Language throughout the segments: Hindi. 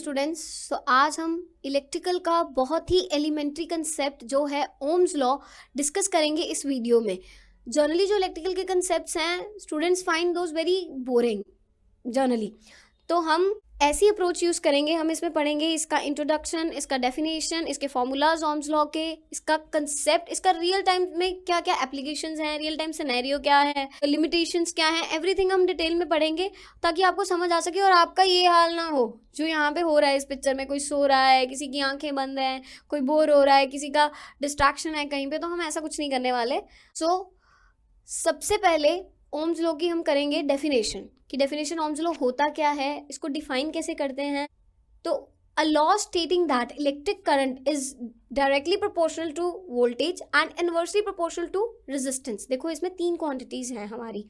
स्टूडेंट्स। तो आज हम इलेक्ट्रिकल का बहुत ही एलिमेंट्री कंसेप्ट जो है ओम्स लॉ डिस्कस करेंगे इस वीडियो में। जनरली जो इलेक्ट्रिकल के कंसेप्ट्स हैं students find those very boring generally, तो हम ऐसी अप्रोच यूज़ करेंगे। हम इसमें पढ़ेंगे इसका इंट्रोडक्शन, इसका डेफिनेशन, इसके फॉर्मूलाज ओम्स लॉ के, इसका कंसेप्ट, इसका रियल टाइम में क्या क्या एप्लीकेशंस हैं, रियल टाइम सिनेरियो क्या है, लिमिटेशंस क्या हैं, एवरीथिंग हम डिटेल में पढ़ेंगे ताकि आपको समझ आ सके और आपका ये हाल ना हो जो यहाँ पे हो रहा है इस पिक्चर में। कोई सो रहा है, किसी की आंखें बंद हैं, कोई बोर हो रहा है, किसी का डिस्ट्रैक्शन है कहीं पे, तो हम ऐसा कुछ नहीं करने वाले। सबसे पहले ओम्स लॉ की हम करेंगे डेफिनेशन कि डेफिनेशन ओम्स लॉ होता क्या है, इसको डिफाइन कैसे करते हैं। तो a law stating that electric current is directly proportional to voltage and inversely proportional to resistance. देखो इसमें 3 क्वांटिटीज हैं हमारी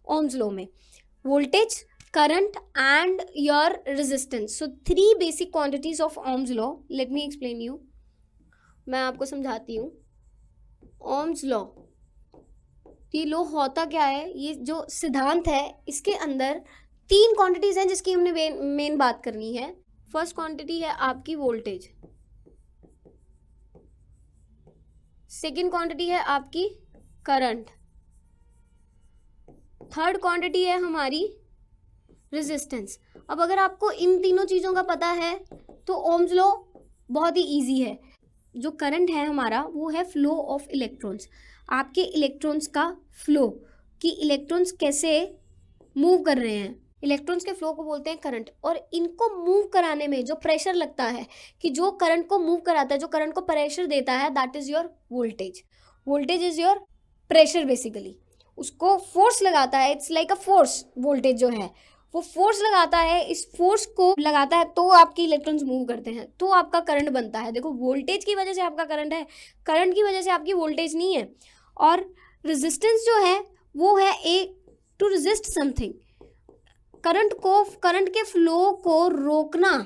ओम्स लॉ में, voltage, current and your resistance. So 3 basic quantities of Ohm's law. Let me explain you, मैं आपको समझाती हूँ। ओम्स लॉ, ये लॉ होता क्या है, ये जो सिद्धांत है इसके अंदर 3 क्वांटिटीज हैं जिसकी हमने मेन बात करनी है। फर्स्ट क्वांटिटी है आपकी वोल्टेज, सेकंड क्वांटिटी है आपकी करंट, थर्ड क्वांटिटी है हमारी रेजिस्टेंस। अब अगर आपको इन तीनों चीज़ों का पता है तो ओम्स लॉ बहुत ही ईजी है। जो करंट है हमारा वो है फ्लो ऑफ इलेक्ट्रॉन्स, आपके इलेक्ट्रॉन्स का फ्लो, कि इलेक्ट्रॉन्स कैसे मूव कर रहे हैं। इलेक्ट्रॉन्स के फ्लो को बोलते हैं करंट। और इनको मूव कराने में जो प्रेशर लगता है, कि जो करंट को मूव कराता है, जो करंट को प्रेशर देता है, that is your voltage. Voltage is your pressure basically, उसको फोर्स लगाता है। It's like a force, voltage जो है वो फोर्स लगाता है, इस फोर्स को लगाता है तो आपके इलेक्ट्रॉन्स मूव करते हैं, तो आपका करंट बनता है। देखो वोल्टेज की वजह से आपका करंट है, करंट की वजह से आपकी वोल्टेज नहीं है। और रेजिस्टेंस जो है वो है टू रेजिस्ट समथिंग, करंट के फ्लो को रोकना,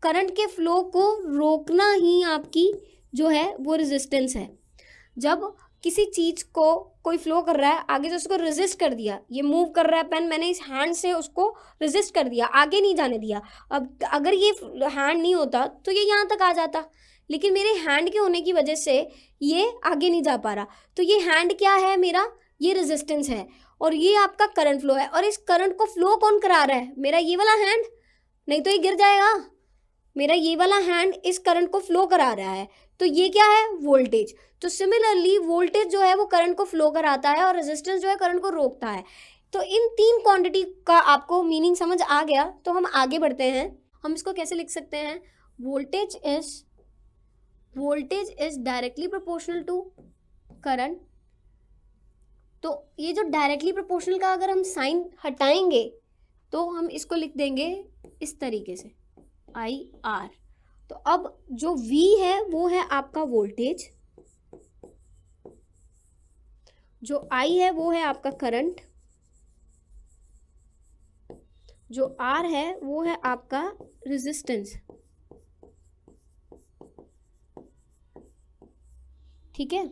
करंट के फ्लो को रोकना ही आपकी जो है वो रेजिस्टेंस है। जब किसी चीज़ को कोई फ्लो कर रहा है आगे, तो उसको रेजिस्ट कर दिया, ये मूव कर रहा है पेन, मैंने इस हैंड से उसको रेजिस्ट कर दिया, आगे नहीं जाने दिया। अब अगर ये हैंड नहीं होता तो ये यहाँ तक आ जाता, लेकिन मेरे हैंड के होने की वजह से ये आगे नहीं जा पा रहा। तो ये हैंड क्या है मेरा, ये रेजिस्टेंस है, और ये आपका करंट फ्लो है। और इस करंट को फ्लो कौन करा रहा है, मेरा ये वाला हैंड, नहीं तो ये गिर जाएगा। मेरा ये वाला हैंड इस करंट को फ्लो करा रहा है, तो ये क्या है, वोल्टेज। तो सिमिलरली वोल्टेज जो है वो करंट को फ्लो कराता है और रेजिस्टेंस जो है करंट को रोकता है। तो इन 3 क्वांटिटी का आपको मीनिंग समझ आ गया, तो हम आगे बढ़ते हैं। हम इसको कैसे लिख सकते हैं, voltage is directly proportional to current. तो ये जो डायरेक्टली प्रोपोर्शनल का अगर हम साइन हटाएंगे तो हम इसको लिख देंगे इस तरीके से, IR। तो अब जो V है वो है आपका वोल्टेज, जो I है वो है आपका करंट, जो R है वो है आपका रेजिस्टेंस। ठीक है,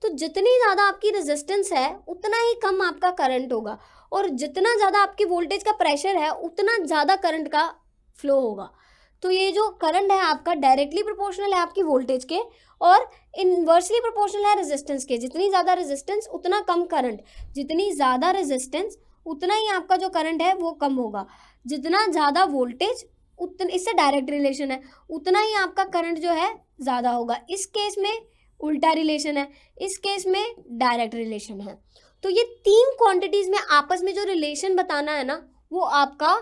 तो जितनी ज़्यादा आपकी रेजिस्टेंस है उतना ही कम आपका करंट होगा, और जितना ज़्यादा आपकी वोल्टेज का प्रेशर है उतना ज़्यादा करंट का फ्लो होगा। तो ये जो करंट है आपका डायरेक्टली प्रोपोर्शनल है आपकी वोल्टेज के, और इनवर्सली प्रोपोर्शनल है रेजिस्टेंस के। जितनी ज़्यादा रेजिस्टेंस उतना कम करंट, जितनी ज़्यादा रेजिस्टेंस उतना ही आपका जो करंट है वो कम होगा। जितना ज़्यादा वोल्टेज, उतना, इससे डायरेक्ट रिलेशन है, उतना ही आपका करंट जो है ज़्यादा होगा। इस केस में उल्टा रिलेशन है, इस केस में डायरेक्ट रिलेशन है। तो ये 3 क्वांटिटीज में आपस में जो रिलेशन बताना है ना, वो आपका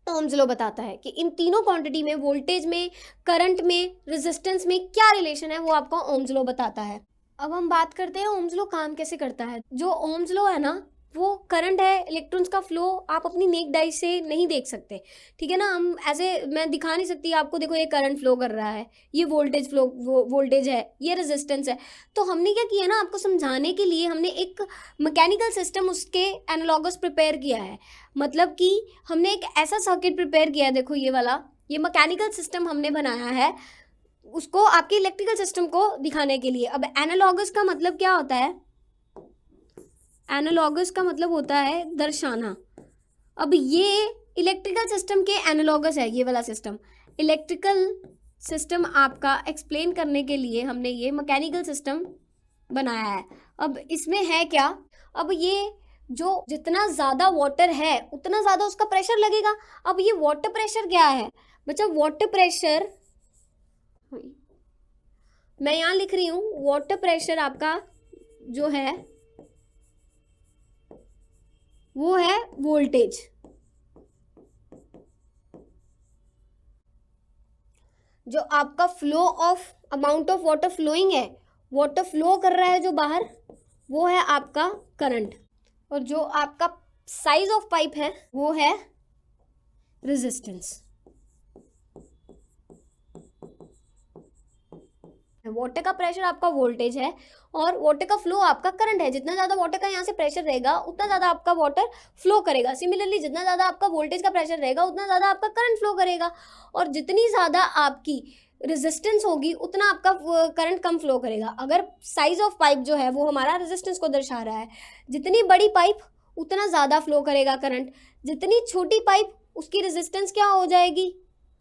ओम्स लॉ बताता है कि इन तीनों क्वांटिटी में, वोल्टेज में, करंट में, रेजिस्टेंस में क्या रिलेशन है, वो आपका ओम्स लॉ बताता है। अब हम बात करते हैं ओम्स लॉ काम कैसे करता है। जो ओम्स लॉ है ना, वो करंट है, इलेक्ट्रॉन्स का फ्लो आप अपनी नेक्ड आई से नहीं देख सकते, ठीक है ना। हम ऐसे, मैं दिखा नहीं सकती आपको, देखो ये करंट फ्लो कर रहा है, ये वोल्टेज फ्लो, वोल्टेज है, ये रेजिस्टेंस है। तो हमने क्या किया ना, आपको समझाने के लिए हमने एक मैकेनिकल सिस्टम उसके एनालॉगस प्रिपेयर किया है। मतलब कि हमने एक ऐसा सर्किट प्रिपेयर किया है, देखो ये वाला, ये मैकेनिकल सिस्टम हमने बनाया है उसको आपके इलेक्ट्रिकल सिस्टम को दिखाने के लिए। अब एनालॉगस का मतलब क्या होता है, एनालॉगस का मतलब होता है दर्शाना। अब ये इलेक्ट्रिकल सिस्टम के एनालॉगस है, ये वाला सिस्टम इलेक्ट्रिकल सिस्टम आपका एक्सप्लेन करने के लिए हमने ये मैकेनिकल सिस्टम बनाया है। अब इसमें है क्या, अब ये जो जितना ज़्यादा वाटर है उतना ज़्यादा उसका प्रेशर लगेगा। अब ये वाटर प्रेशर क्या है बच्चा, वाटर प्रेशर मैं यहाँ लिख रही हूँ, वाटर प्रेशर आपका जो है वो है वोल्टेज। जो आपका flow of amount of water flowing है, वाटर फ्लो कर रहा है जो बाहर, वो है आपका करंट। और जो आपका साइज ऑफ पाइप है वो है रेजिस्टेंस। वाटर का प्रेशर आपका वोल्टेज है और वाटर का फ्लो आपका करंट है। जितना ज़्यादा वाटर का यहाँ से प्रेशर रहेगा उतना ज़्यादा आपका वाटर फ्लो करेगा। सिमिलरली जितना ज़्यादा आपका वोल्टेज का प्रेशर रहेगा उतना ज़्यादा आपका करंट फ्लो करेगा। और जितनी ज़्यादा आपकी रेजिस्टेंस होगी उतना आपका करंट कम फ्लो करेगा। अगर साइज ऑफ पाइप जो है वो हमारा रेजिस्टेंस को दर्शा रहा है, जितनी बड़ी पाइप उतना ज़्यादा फ्लो करेगा करंट, जितनी छोटी पाइप उसकी रेजिस्टेंस क्या हो जाएगी,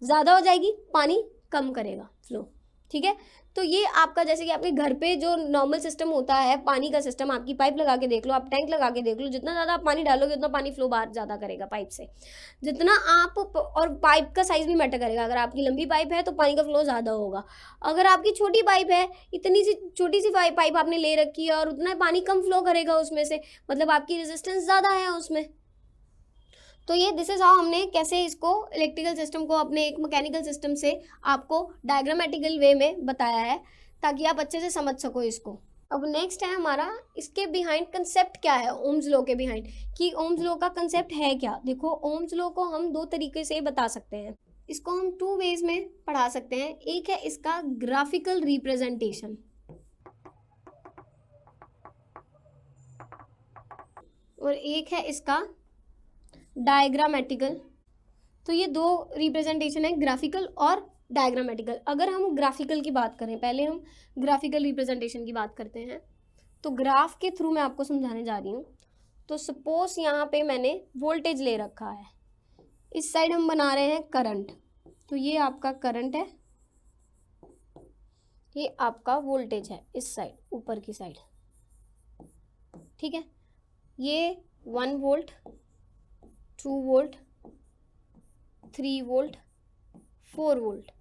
ज़्यादा हो जाएगी, पानी कम करेगा फ्लो। ठीक है, तो ये आपका जैसे कि आपके घर पे जो नॉर्मल सिस्टम होता है पानी का सिस्टम, आपकी पाइप लगा के देख लो, आप टैंक लगा के देख लो, जितना ज़्यादा आप पानी डालोगे उतना पानी फ्लो बाहर ज़्यादा करेगा पाइप से। जितना आप और पाइप का साइज़ भी मैटर करेगा। अगर आपकी लंबी पाइप है तो पानी का फ्लो ज़्यादा होगा। अगर आपकी छोटी पाइप है, इतनी सी छोटी सी पाइप आपने ले रखी है और उतना पानी कम फ्लो करेगा उसमें से, मतलब आपकी रेजिस्टेंस ज़्यादा है उसमें। तो ये दिस इज हाउ हमने कैसे इसको इलेक्ट्रिकल सिस्टम को अपने एक मैकेनिकल सिस्टम से आपको डायग्रामेटिकल वे में बताया है ताकि आप अच्छे से समझ सको इसको। अब नेक्स्ट है हमारा इसके बिहाइंड कंसेप्ट क्या है, ओम्स लॉ के बिहाइंड, कि ओम्स लॉ का कंसेप्ट है क्या। देखो ओम्स लॉ को हम दो तरीके से बता सकते हैं। इसको हम टू वेज में पढ़ा सकते हैं। एक है इसका ग्राफिकल रिप्रेजेंटेशन और एक है इसका डायग्रामेटिकल। तो ये दो रिप्रेजेंटेशन है, ग्राफिकल और डायग्रामेटिकल। अगर हम ग्राफिकल की बात करें, पहले हम ग्राफिकल रिप्रेजेंटेशन की बात करते हैं। तो ग्राफ के थ्रू मैं आपको समझाने जा रही हूँ। तो सपोज यहाँ पे मैंने वोल्टेज ले रखा है, इस साइड हम बना रहे हैं करंट। तो ये आपका करंट है, ये आपका वोल्टेज है इस साइड, ऊपर की साइड। ठीक है, ये 1 वोल्ट, 2 वोल्ट, 3 वोल्ट, 4 वोल्ट,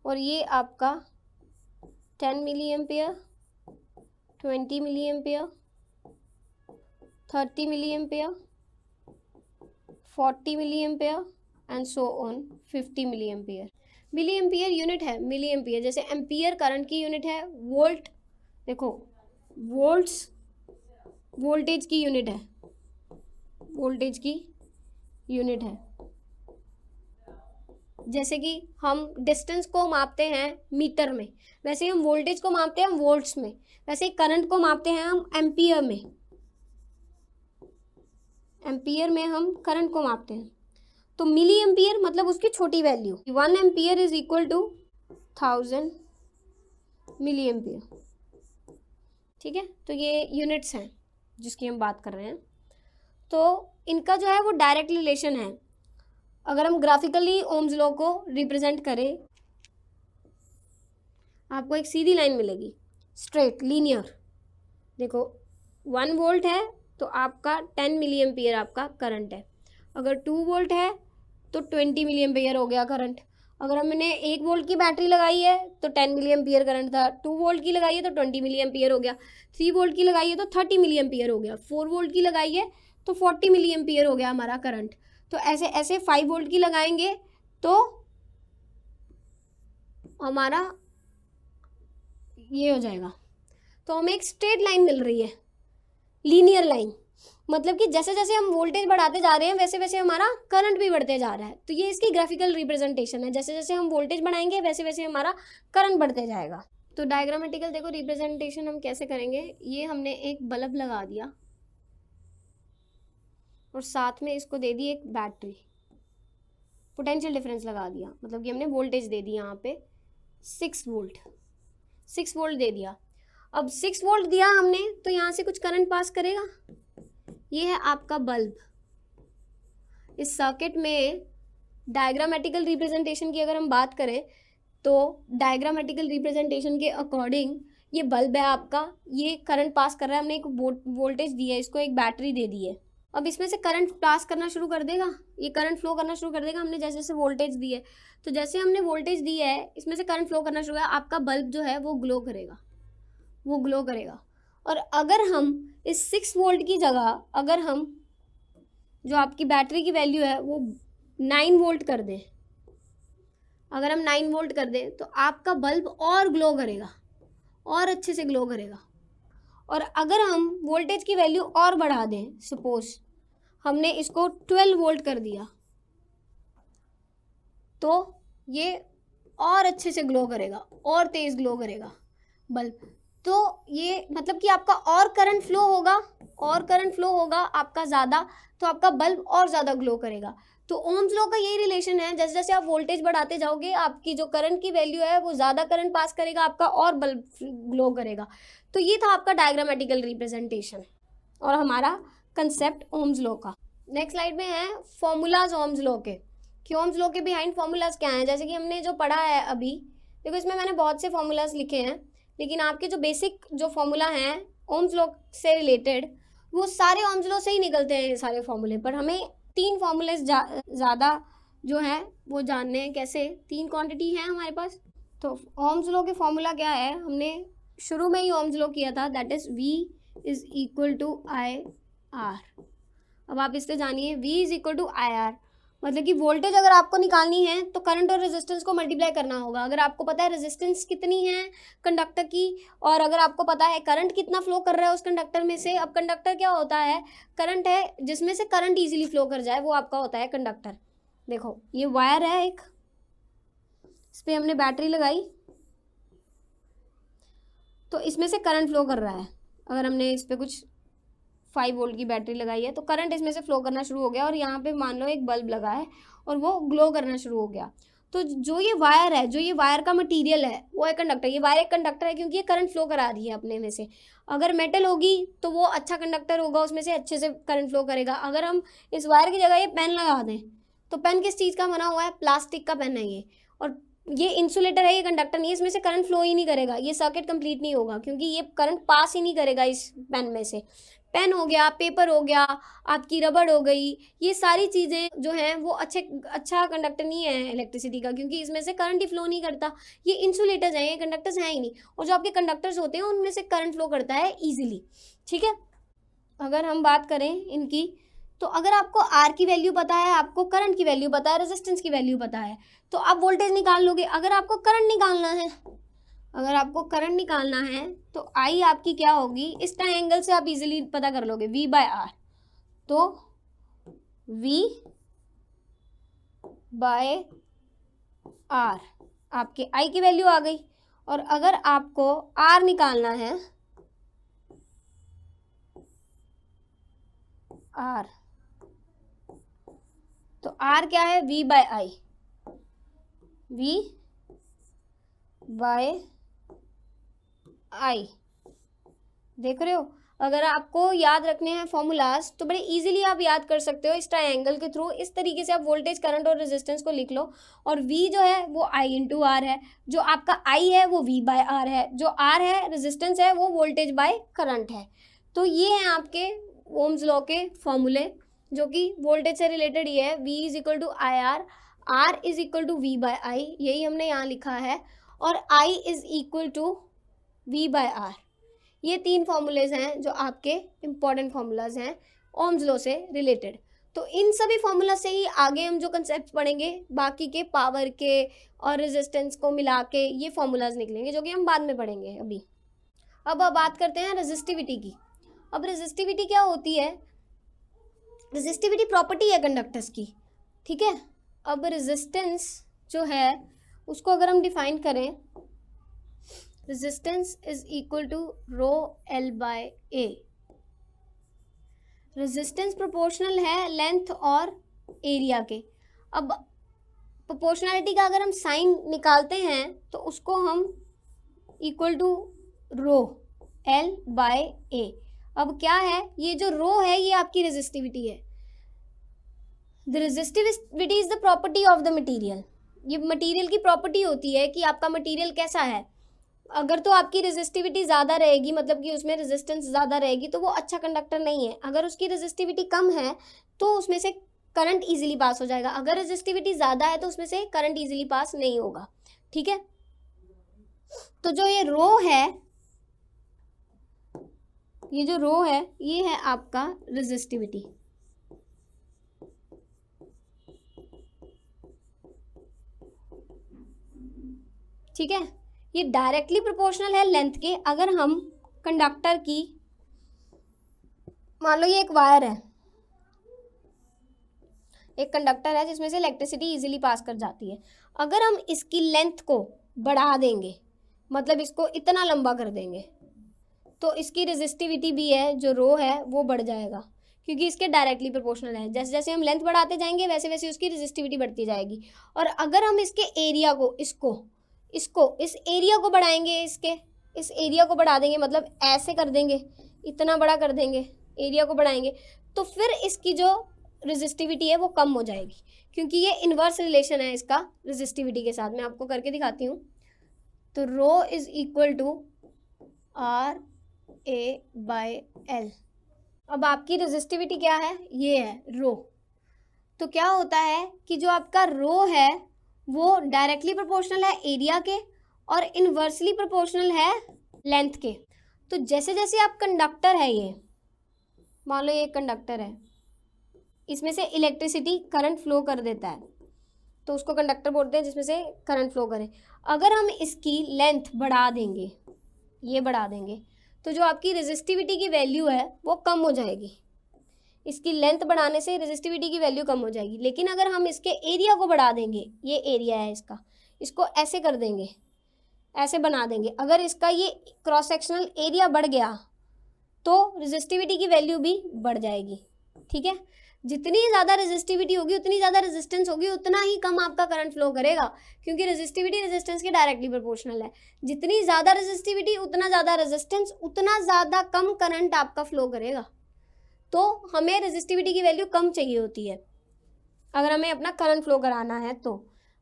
और ये आपका 10 milliampere, 20 milliampere, 30 milliampere, 40 milliampere and so on 50 milliampere. Milliampere unit है, मिली एम्पियर जैसे एम्पियर करंट की यूनिट है, वोल्ट देखो वोल्ट्स वोल्टेज की यूनिट है, वोल्टेज की यूनिट है। जैसे कि हम डिस्टेंस को मापते हैं मीटर में, वैसे ही हम वोल्टेज को मापते हैं हम वोल्ट्स में, वैसे ही करंट को मापते हैं हम एम्पियर में, एम्पियर में हम करंट को मापते हैं। तो मिली एम्पियर मतलब उसकी छोटी value, 1 ampere is equal to 1000 milliampere. ठीक है, तो ये यूनिट्स हैं जिसकी हम बात कर रहे हैं। तो इनका जो है वो डायरेक्ट रिलेशन है। अगर हम ग्राफिकली ओम्स लॉ को रिप्रेजेंट करें, आपको एक सीधी लाइन मिलेगी, स्ट्रेट लीनियर। देखो 1 वोल्ट है तो आपका 10 मिली एम्पियर आपका करंट है। अगर 2 वोल्ट है तो 20 मिली एम्पियर हो गया करंट। अगर हमने 1 वोल्ट की बैटरी लगाई है तो 10 मिली एम्पियर करंट था, 2 वोल्ट की लगाई है तो 20 मिली एम्पियर हो गया, 3 वोल्ट की लगाई है तो 30 मिली एम्पियर हो गया, 4 वोल्ट की लगाई है तो 40 मिली एम्पियर हो गया हमारा करंट। तो ऐसे ऐसे 5 वोल्ट की लगाएंगे तो हमारा ये हो जाएगा। तो हमें एक स्ट्रेट लाइन मिल रही है, लीनियर लाइन, मतलब कि जैसे जैसे हम वोल्टेज बढ़ाते जा रहे हैं वैसे वैसे हमारा करंट भी बढ़ते जा रहा है। तो ये इसकी ग्राफिकल रिप्रेजेंटेशन है, जैसे जैसे हम वोल्टेज बढ़ाएंगे वैसे वैसे हमारा करंट बढ़ते जाएगा। तो डायग्रामेटिकल देखो रिप्रेजेंटेशन हम कैसे करेंगे। ये हमने एक बल्ब लगा दिया और साथ में इसको दे दी एक बैटरी, पोटेंशियल डिफरेंस लगा दिया, मतलब कि हमने वोल्टेज दे दी यहाँ पे 6 वोल्ट, 6 वोल्ट दे दिया। अब 6 वोल्ट दिया हमने तो यहाँ से कुछ करंट पास करेगा। ये है आपका बल्ब, इस सर्किट में डायग्रामेटिकल रिप्रेजेंटेशन की अगर हम बात करें तो डायग्रामेटिकल रिप्रेजेंटेशन के अकॉर्डिंग ये बल्ब है आपका, ये करंट पास कर रहा है, हमने एक वोल्टेज दी है, इसको एक बैटरी दे दी है। अब इसमें से करंट पास करना शुरू कर देगा, ये करंट फ्लो करना शुरू कर देगा, हमने जैसे जैसे वोल्टेज दी है। तो जैसे हमने वोल्टेज दी है इसमें से करंट फ्लो करना शुरू है, आपका बल्ब जो है वो ग्लो करेगा, वो ग्लो करेगा। और अगर हम इस 6 वोल्ट की जगह अगर हम जो आपकी बैटरी की वैल्यू है वो 9 वोल्ट कर दें, अगर हम 9 वोल्ट कर दें तो आपका बल्ब और ग्लो करेगा, और अच्छे से ग्लो करेगा। और अगर हम वोल्टेज की वैल्यू और बढ़ा दें, सपोज हमने इसको 12 वोल्ट कर दिया, तो ये और अच्छे से ग्लो करेगा, और तेज ग्लो करेगा बल्ब। तो ये मतलब कि आपका और करंट फ्लो होगा, और करंट फ्लो होगा आपका ज़्यादा, तो आपका बल्ब और ज़्यादा ग्लो करेगा। तो ओम्स लॉ का यही रिलेशन है, जैसे जैसे आप वोल्टेज बढ़ाते जाओगे आपकी जो करंट की वैल्यू है वो ज़्यादा करंट पास करेगा आपका, और बल्ब ग्लो करेगा। तो ये था आपका डायग्रामेटिकल रिप्रेजेंटेशन और हमारा कंसेप्ट ओम्स लॉ का। नेक्स्ट स्लाइड में है फॉर्मूलाज ओम्स लॉ के, कि ओम्स लॉ के बिहाइंड फॉर्मूलाज क्या हैं। जैसे कि हमने जो पढ़ा है अभी, देखो इसमें मैंने बहुत से फॉर्मूलाज लिखे हैं, लेकिन आपके जो बेसिक जो फॉर्मूला हैं ओम्स लॉ से रिलेटेड वो सारे ओम्स लॉ से ही निकलते हैं सारे फॉर्मूले। पर हमें 3 फॉर्मूले ज़्यादा जो हैं वो जानने हैं। कैसे? 3 क्वांटिटी हैं हमारे पास। तो ओम्स लॉ के फॉर्मूला क्या है, हमने शुरू में ही ओम्स लॉ किया था, that is V is equal to IR। अब आप इससे जानिए V is equal to IR, मतलब कि वोल्टेज अगर आपको निकालनी है तो करंट और रेजिस्टेंस को मल्टीप्लाई करना होगा। अगर आपको पता है रेजिस्टेंस कितनी है कंडक्टर की, और अगर आपको पता है करंट कितना फ्लो कर रहा है उस कंडक्टर में से, अब कंडक्टर क्या होता है, करंट है जिसमें से करंट इजीली फ्लो कर जाए, वो आपका होता है कंडक्टर। देखो ये वायर है एक, इस पर हमने बैटरी लगाई तो इसमें से करंट फ्लो कर रहा है। अगर हमने इस पर कुछ 5 वोल्ट की बैटरी लगाई है तो करंट इसमें से फ्लो करना शुरू हो गया, और यहाँ पे मान लो एक बल्ब लगा है और वो ग्लो करना शुरू हो गया। तो जो ये वायर है, जो ये वायर का मटेरियल है वो है कंडक्टर। ये वायर एक कंडक्टर है क्योंकि ये करंट फ्लो करा रही है अपने में से। अगर मेटल होगी तो वो अच्छा कंडक्टर होगा, उसमें से अच्छे से करंट फ्लो करेगा। अगर हम इस वायर की जगह ये पेन लगा दें तो पेन किस चीज़ का बना हुआ है, प्लास्टिक का पेन है ये, और ये इंसुलेटर है, ये कंडक्टर नहीं है, इसमें से करंट फ्लो ही नहीं करेगा, ये सर्किट कंप्लीट नहीं होगा क्योंकि ये करंट पास ही नहीं करेगा इस पेन में से। पेन हो गया, पेपर हो गया, आपकी रबड़ हो गई, ये सारी चीज़ें जो हैं वो अच्छा कंडक्टर नहीं है इलेक्ट्रिसिटी का, क्योंकि इसमें से करंट ही फ्लो नहीं करता। ये इंसुलेटर्स हैं, ये कंडक्टर्स हैं ही नहीं। और जो आपके कंडक्टर्स होते हैं उनमें से करंट फ्लो करता है ईजिली। ठीक है, अगर हम बात करें इनकी, तो अगर आपको आर की वैल्यू पता है, आपको करंट की वैल्यू पता है, रेजिस्टेंस की वैल्यू पता है, तो आप वोल्टेज निकाल लोगे। अगर आपको करंट निकालना है, अगर आपको करंट निकालना है तो आई आपकी क्या होगी, इस ट्रायंगल से आप इजीली पता कर लोगे, V बाय आर। तो V बाय आर आपके आई की वैल्यू आ गई। और अगर आपको आर निकालना है, आर, तो आर क्या है, V by I, V by आई। देख रहे हो, अगर आपको याद रखने हैं फॉर्मूलाज तो बड़े इजीली आप याद कर सकते हो इस ट्रायंगल के थ्रू। इस तरीके से आप वोल्टेज, करंट और रेजिस्टेंस को लिख लो। और V जो है वो I इंटू आर है, जो आपका I है वो V बाय आर है, जो R है रेजिस्टेंस है वो वोल्टेज बाय करंट है। तो ये हैं आपके ओम्स लॉ के फॉर्मूले, जो कि वोल्टेज से रिलेटेड ये है, V is equal to I R, R is equal to V by I, यही हमने यहाँ लिखा है, और I is equal to V by R. ये 3 फॉर्मूलेज हैं जो आपके इम्पॉर्टेंट फॉर्मूलाज हैं ओम्स लॉ से रिलेटेड। तो इन सभी फॉर्मूला से ही आगे हम जो कंसेप्ट पढ़ेंगे बाकी के पावर के और रेजिस्टेंस को मिला के ये फॉर्मूलाज निकलेंगे, जो कि हम बाद में पढ़ेंगे अभी। अब बात करते हैं रेजिस्टिविटी की। अब रेजिस्टिविटी क्या होती है, रेजिस्टिविटी प्रॉपर्टी है कंडक्टर्स की। ठीक है, अब रेजिस्टेंस जो है उसको अगर हम डिफाइन करें, resistance is equal to rho L by A. Resistance proportional है लेंथ और एरिया के। अब प्रोपोर्शनैलिटी का अगर हम साइन निकालते हैं तो उसको हम equal to rho L by A. अब क्या है, ये जो रो है ये आपकी रेजिस्टिविटी है, the resistivity is the property of the material. ये मटीरियल की प्रॉपर्टी होती है कि आपका मटीरियल कैसा है। अगर तो आपकी रेजिस्टिविटी ज़्यादा रहेगी, मतलब कि उसमें रेजिस्टेंस ज़्यादा रहेगी, तो वो अच्छा कंडक्टर नहीं है। अगर उसकी रेजिस्टिविटी कम है तो उसमें से करंट इजीली पास हो जाएगा। अगर रेजिस्टिविटी ज़्यादा है तो उसमें से करंट इजीली पास नहीं होगा। ठीक है, तो जो ये रो है, ये जो रो है, ये है आपका रेजिस्टिविटी। ठीक है, ये डायरेक्टली प्रोपोर्शनल है लेंथ के। अगर हम कंडक्टर की, मान लो ये एक वायर है, एक कंडक्टर है जिसमें से इलेक्ट्रिसिटी इजीली पास कर जाती है। अगर हम इसकी लेंथ को बढ़ा देंगे, मतलब इसको इतना लंबा कर देंगे, तो इसकी रेजिस्टिविटी भी है, जो रो है, वो बढ़ जाएगा, क्योंकि इसके डायरेक्टली प्रोपोर्शनल है। जैसे जैसे हम लेंथ बढ़ाते जाएंगे वैसे वैसे उसकी रेजिस्टिविटी बढ़ती जाएगी। और अगर हम इसके एरिया को, इस एरिया को बढ़ाएंगे, इस एरिया को बढ़ा देंगे, मतलब ऐसे कर देंगे, इतना बड़ा कर देंगे, एरिया को बढ़ाएंगे, तो फिर इसकी जो रेजिस्टिविटी है वो कम हो जाएगी, क्योंकि ये इन्वर्स रिलेशन है इसका रेजिस्टिविटी के साथ। मैं आपको करके दिखाती हूँ। तो रो इज इक्वल टू RA/L। अब आपकी रेजिस्टिविटी क्या है, ये है रो। तो क्या होता है कि जो आपका रो है वो डायरेक्टली प्रोपोर्शनल है एरिया के और इनवर्सली प्रोपोर्शनल है लेंथ के। तो जैसे जैसे आप कंडक्टर है, ये मान लो ये कंडक्टर है, इसमें से इलेक्ट्रिसिटी करंट फ्लो कर देता है, तो उसको कंडक्टर बोलते हैं जिसमें से करंट फ्लो करे। अगर हम इसकी लेंथ बढ़ा देंगे, ये बढ़ा देंगे, तो जो आपकी रेजिस्टिविटी की वैल्यू है वो कम हो जाएगी। इसकी लेंथ बढ़ाने से रेजिस्टिविटी की वैल्यू कम हो जाएगी। लेकिन अगर हम इसके एरिया को बढ़ा देंगे, ये एरिया है इसका, इसको ऐसे कर देंगे, ऐसे बना देंगे, अगर इसका ये क्रॉस सेक्शनल एरिया बढ़ गया तो रेजिस्टिविटी की वैल्यू भी बढ़ जाएगी। ठीक है, जितनी ज़्यादा रेजिस्टिविटी होगी उतनी ज़्यादा रेजिस्टेंस होगी, उतना ही कम आपका करंट फ्लो करेगा, क्योंकि रेजिस्टिविटी रेजिस्टेंस के डायरेक्टली प्रोपोर्शनल है। जितनी ज़्यादा रेजिस्टिविटी उतना ज़्यादा रेजिस्टेंस, उतना ज़्यादा कम करंट आपका फ्लो करेगा। तो हमें रेजिस्टिविटी की वैल्यू कम चाहिए होती है अगर हमें अपना करंट फ्लो कराना है। तो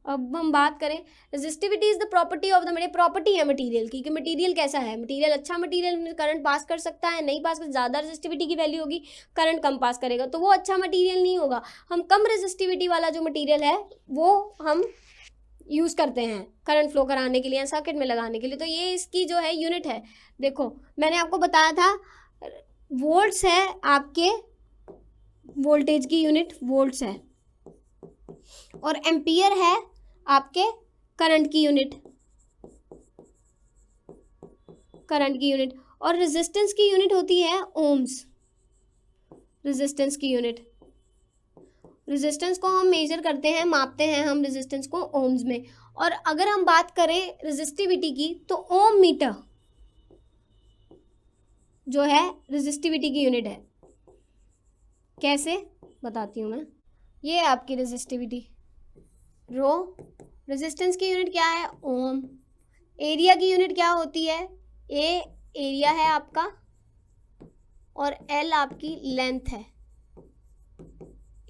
अब हम बात करें, resistivity is the property of the material. Property है मटेरियल की कि मटेरियल कैसा है। मटेरियल अच्छा मटेरियल करंट पास कर सकता है, नहीं पास कर, ज़्यादा रेजिस्टिविटी की वैल्यू होगी, करंट कम पास करेगा, तो वो अच्छा मटेरियल नहीं होगा। हम कम रेजिस्टिविटी वाला जो मटेरियल है वो हम यूज़ करते हैं करंट फ्लो कराने के लिए या सर्किट में लगाने के लिए। तो ये इसकी जो है यूनिट है। देखो मैंने आपको बताया था वोल्ट्स है, आपके वोल्टेज की यूनिट वोल्ट्स है, और एम्पियर है आपके करंट की यूनिट, और रेजिस्टेंस की यूनिट होती है ओम्स। रेजिस्टेंस की यूनिट, रेजिस्टेंस को हम मेजर करते हैं, मापते हैं हम रेजिस्टेंस को ओम्स में। और अगर हम बात करें रेजिस्टिविटी की, तो ओम मीटर जो है रेजिस्टिविटी की यूनिट है। कैसे बताती हूँ मैं। ये है आपकी रेजिस्टिविटी रो, रेजिस्टेंस की यूनिट क्या है ओम, एरिया की यूनिट क्या होती है, ए एरिया है आपका और एल आपकी लेंथ है।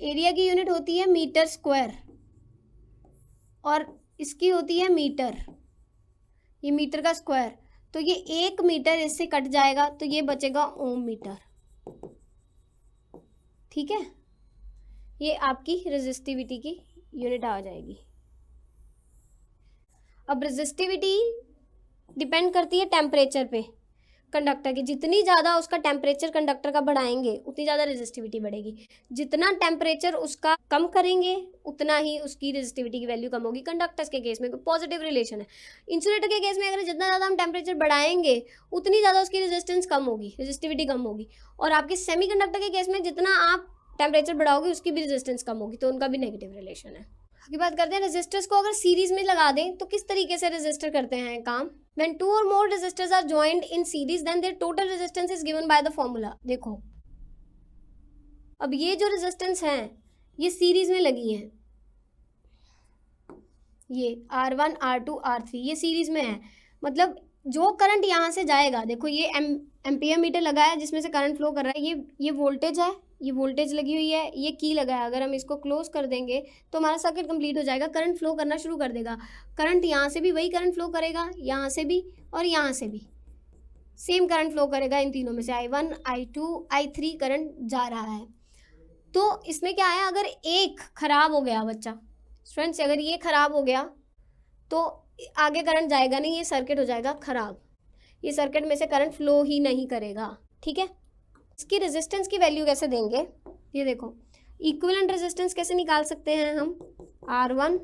एरिया की यूनिट होती है मीटर स्क्वायर और इसकी होती है मीटर, ये मीटर का स्क्वायर। तो ये 1 मीटर इससे कट जाएगा तो ये बचेगा ओम मीटर। ठीक है, ये आपकी रेजिस्टिविटी की यूनिट आ जाएगी। अब रेजिस्टिविटी डिपेंड करती है टेम्परेचर पे कंडक्टर की। जितनी ज़्यादा उसका टेम्परेचर कंडक्टर का बढ़ाएंगे उतनी ज़्यादा रेजिस्टिविटी बढ़ेगी। जितना टेम्परेचर उसका कम करेंगे उतना ही उसकी रेजिस्टिविटी की वैल्यू कम होगी। कंडक्टर्स के केस में पॉजिटिव रिलेशन है। इंसुलेटर के केस में अगर जितना ज़्यादा हम टेम्परेचर बढ़ाएंगे उतनी ज़्यादा उसकी रेजिस्टेंस कम होगी, रेजिस्टिविटी कम होगी। और आपके सेमीकंडक्टर के केस में जितना आप टेम्परेचर बढ़ाओगे उसकी भी रेजिस्टेंस कम होगी, तो उनका भी नेगेटिव रिलेशन है। आगे बात करते हैं रेजिस्टर्स को अगर सीरीज में लगा दें तो किस तरीके से रेजिस्टर करते हैं काम। When 2 or more resistors are joined in series, then their total resistance is given by the formula। देखो अब ये जो रेजिस्टेंस हैं ये सीरीज में लगी हैं, ये R1 R2 R3 ये सीरीज में है। मतलब जो करंट यहाँ से जाएगा, देखो ये एम्पियर मीटर लगा है जिसमें से करंट फ्लो कर रहा है, ये वोल्टेज है, ये वोल्टेज लगी हुई है, ये की लगा है, अगर हम इसको क्लोज कर देंगे तो हमारा सर्किट कंप्लीट हो जाएगा, करंट फ्लो करना शुरू कर देगा। करंट यहाँ से भी वही करंट फ्लो करेगा, यहाँ से भी और यहाँ से भी सेम करंट फ्लो करेगा, इन तीनों में से I1 I2 I3 करंट जा रहा है। तो इसमें क्या है, अगर एक खराब हो गया बच्चा, स्टूडेंट्स अगर ये खराब हो गया तो आगे करंट जाएगा नहीं, ये सर्किट हो जाएगा खराब, ये सर्किट में से करंट फ्लो ही नहीं करेगा। ठीक है, इसकी रेजिस्टेंस की वैल्यू कैसे देंगे, ये देखो इक्विवेलेंट रेजिस्टेंस कैसे निकाल सकते हैं हम, R1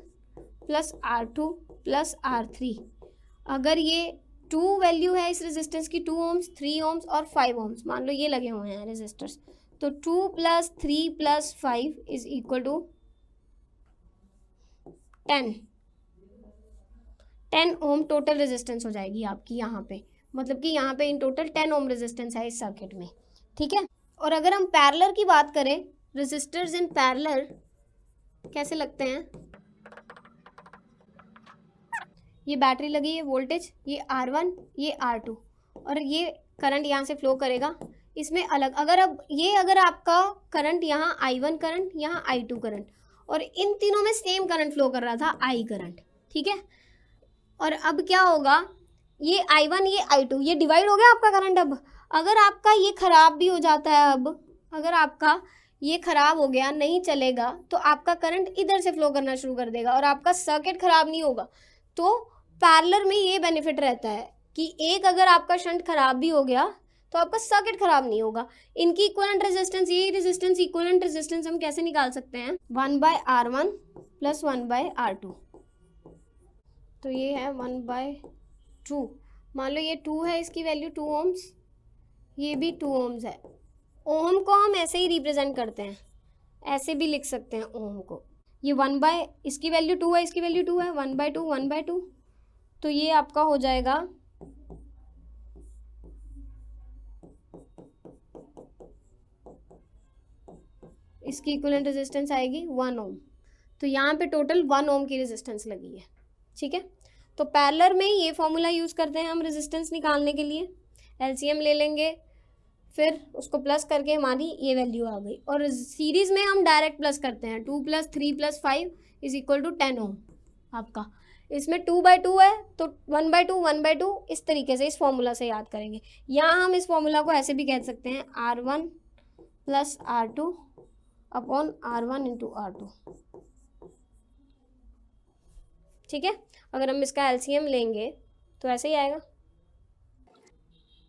plus R2 plus R3। अगर ये 2 वैल्यू है इस रेजिस्टेंस की, 2 ओम्स 3 ओम्स और 5 ओम्स, मान लो ये लगे हुए हैं रेजिस्टर्स, तो 2 plus 3 plus 5 is equal to 10 ohm total resistance हो जाएगी आपकी यहाँ पे, मतलब कि यहाँ पे इन टोटल 10 ओम रेजिस्टेंस है इस सर्किट में। ठीक है, और अगर हम पैरेलल की बात करें, रेजिस्टर्स इन पैरेलल कैसे लगते हैं, ये बैटरी लगी है, वोल्टेज ये R1 ये R2 और ये करंट यहाँ से फ्लो करेगा, इसमें अलग अगर आपका करंट यहाँ I1 करंट यहाँ I2 करंट और इन तीनों में सेम करंट फ्लो कर रहा था I करंट। ठीक है, और अब क्या होगा, ये I1 ये I2 ये डिवाइड हो गया आपका करंट। अब अगर आपका ये खराब भी हो जाता है, अब अगर आपका ये खराब हो गया, नहीं चलेगा, तो आपका करंट इधर से फ्लो करना शुरू कर देगा और आपका सर्किट खराब नहीं होगा। तो पैरेलल में ये बेनिफिट रहता है कि एक अगर आपका शंट खराब भी हो गया तो आपका सर्किट खराब नहीं होगा। इनकी इक्विवेलेंट रेजिस्टेंस, ये रेजिस्टेंस इक्विवेलेंट रेजिस्टेंस हम कैसे निकाल सकते हैं, 1/R1 प्लस 1/R2, तो ये है 1/2। मान लो ये 2 है, इसकी वैल्यू 2 ओम्स, ये भी 2 ओम्स है। ओम को हम ऐसे ही रिप्रेजेंट करते हैं, ऐसे भी लिख सकते हैं ओम को, ये इसकी वैल्यू 2 है, इसकी वैल्यू 2 है, 1/2 तो ये आपका हो जाएगा इसकी इक्विवेलेंट रेजिस्टेंस आएगी 1 ओम। तो यहाँ पे टोटल 1 ओम की रेजिस्टेंस लगी है। ठीक है, तो पैरेलल में ये फॉर्मूला यूज़ करते हैं हम रेजिस्टेंस निकालने के लिए, एलसीएम ले लेंगे, फिर उसको प्लस करके हमारी ये वैल्यू आ गई। और सीरीज़ में हम डायरेक्ट प्लस करते हैं, 2 + 3 + 5 इज इक्वल टू 10 ओम आपका। इसमें 2/2 है तो 1/2 इस तरीके से, इस फॉर्मूला से याद करेंगे। यहाँ हम इस फॉर्मूला को ऐसे भी कह सकते हैं, R1 + R2 upon R1 × R2। ठीक है, अगर हम इसका एलसीएम लेंगे तो ऐसे ही आएगा।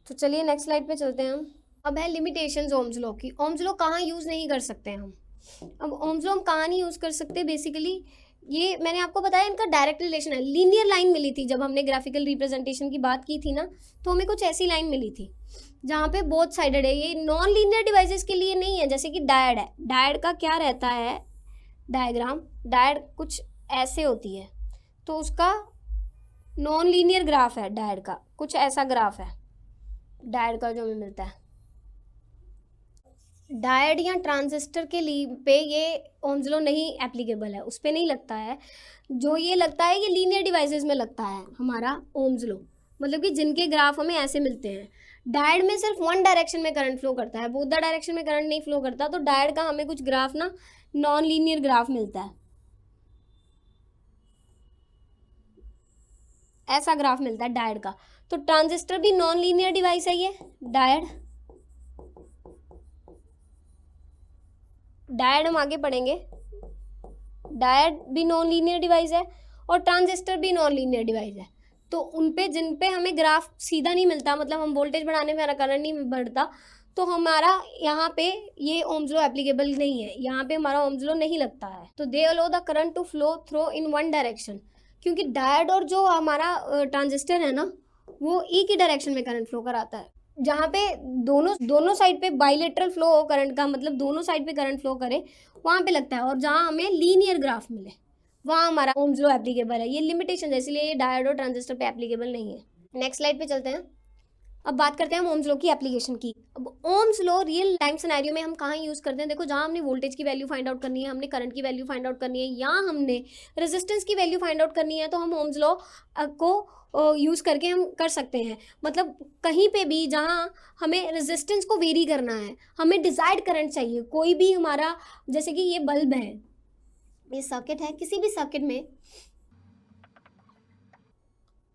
तो चलिए नेक्स्ट स्लाइड पे चलते हैं हम। अब है लिमिटेशंस ओम्स लॉ की। ओम्स लॉ कहाँ यूज़ नहीं कर सकते हम, अब ओम्स लॉ हम कहाँ नहीं यूज़ कर सकते, बेसिकली ये मैंने आपको बताया इनका डायरेक्ट रिलेशन है। लीनियर लाइन मिली थी जब हमने ग्राफिकल रिप्रेजेंटेशन की बात की थी ना, तो हमें कुछ ऐसी लाइन मिली थी जहाँ पे बोथ साइडेड है। ये नॉन लीनियर डिवाइसेस के लिए नहीं है, जैसे कि डायड है, डायड का क्या रहता है डायग्राम, डायड कुछ ऐसे होती है, तो उसका नॉन लीनियर ग्राफ है डायड का, कुछ ऐसा ग्राफ है डायड का जो हमें मिलता है। डायड या ट्रांजिस्टर के लिए पे ये ओम्स लॉ नहीं एप्लीकेबल है, उस पर नहीं लगता है। जो ये लगता है ये लीनियर डिवाइसेस में लगता है हमारा ओम्स लॉ, मतलब कि जिनके ग्राफ हमें ऐसे मिलते हैं। डायड में सिर्फ वन डायरेक्शन में करंट फ्लो करता है, बोथ द डायरेक्शन में करंट नहीं फ्लो करता। तो डायड का हमें कुछ ग्राफ ना नॉन लीनियर ग्राफ मिलता है, ऐसा ग्राफ मिलता है डायड का। तो ट्रांजिस्टर भी नॉन लीनियर डिवाइस है ये डायड हम आगे पढ़ेंगे। डायड भी नॉन लीनियर डिवाइस है और ट्रांजिस्टर भी नॉन लीनियर डिवाइस है। तो उन पे जिन पे हमें ग्राफ सीधा नहीं मिलता, मतलब हम वोल्टेज बढ़ाने में हमारा करंट नहीं बढ़ता, तो हमारा यहाँ पे ये ओम्स लॉ एप्लीकेबल नहीं है, यहाँ पे हमारा ओम्स लॉ नहीं लगता है। तो they allow the current to flow through in one direction, क्योंकि डायड और जो हमारा ट्रांजिस्टर है ना, वो एक ही डायरेक्शन में करंट फ्लो कराता है। जहाँ पे दोनों साइड पे बाइलेटरल फ्लो हो करंट का, मतलब दोनों साइड पे करंट फ्लो करे, वहाँ पे लगता है। और जहाँ हमें लीनियर ग्राफ मिले वहाँ हमारा ओम्स लॉ एप्लीकेबल है। ये लिमिटेशन है, इसलिए ये डायोड और ट्रांजिस्टर पे एप्लीकेबल नहीं है। नेक्स्ट स्लाइड पे चलते हैं। अब बात करते हैं हम ओम्स लॉ की एप्लीकेशन की। अब Ohm's law real time scenario में हम कहाँ यूज़ करते हैं? देखो, जहाँ हमने वोल्टेज की वैल्यू फाइंड आउट करनी है, हमने करंट की वैल्यू फाइंड आउट करनी है, या हमने रेजिस्टेंस की वैल्यू फाइंड आउट करनी है, तो हम ओम्स लॉ को यूज़ करके हम कर सकते हैं। मतलब कहीं पे भी जहाँ हमें रेजिस्टेंस को वेरी करना है, हमें डिजायर्ड करंट चाहिए, कोई भी हमारा, जैसे कि ये बल्ब है, ये सर्किट है, किसी भी सर्किट में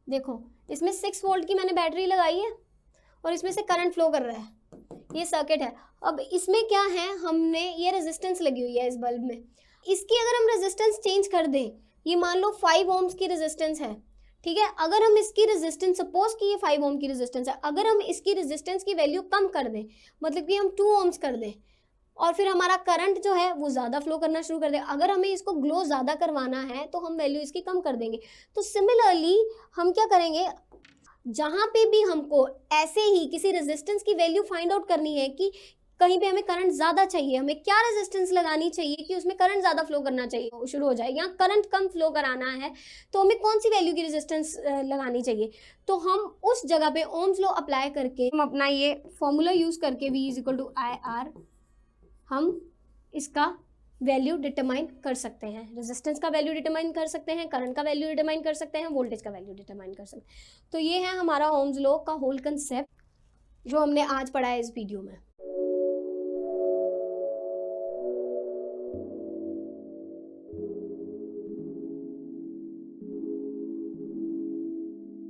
देखो, इसमें 6 वोल्ट की मैंने बैटरी लगाई है और इसमें से करंट फ्लो कर रहा है, ये सर्किट है। अब इसमें क्या है, हमने ये रेजिस्टेंस लगी हुई है इस बल्ब में, इसकी अगर हम रेजिस्टेंस चेंज कर दें, ये मान लो 5 ओम्स की रेजिस्टेंस है, ठीक है, अगर हम इसकी रेजिस्टेंस, सपोज कि ये 5 ओम की रेजिस्टेंस है, अगर हम इसकी रेजिस्टेंस की वैल्यू कम कर दें, मतलब कि हम 2 ओम्स कर दें, और फिर हमारा करंट जो है वो ज़्यादा फ्लो करना शुरू कर दे, अगर हमें इसको ग्लो ज़्यादा करवाना है तो हम वैल्यू इसकी कम कर देंगे। तो सिमिलरली हम क्या करेंगे, जहाँ पे भी हमको ऐसे ही किसी रेजिस्टेंस की वैल्यू फाइंड आउट करनी है कि कहीं पे हमें करंट ज़्यादा चाहिए, हमें क्या रेजिस्टेंस लगानी चाहिए कि उसमें करंट ज़्यादा फ्लो करना चाहिए, शुरू हो जाए, या करंट कम फ्लो कराना है तो हमें कौन सी वैल्यू की रेजिस्टेंस लगानी चाहिए, तो हम उस जगह पे ओम्स लॉ अप्लाई करके, हम अपना ये फॉर्मूला यूज़ करके V = IR हम इसका वैल्यू डिटरमाइन कर सकते हैं, रेजिस्टेंस का वैल्यू डिटरमाइन कर सकते हैं, करंट का वैल्यू डिटरमाइन कर सकते हैं, वोल्टेज का वैल्यू डिटरमाइन कर सकते हैं। तो ये है हमारा ओम्स लॉ का होल कंसेप्ट जो हमने आज पढ़ा है इस वीडियो में।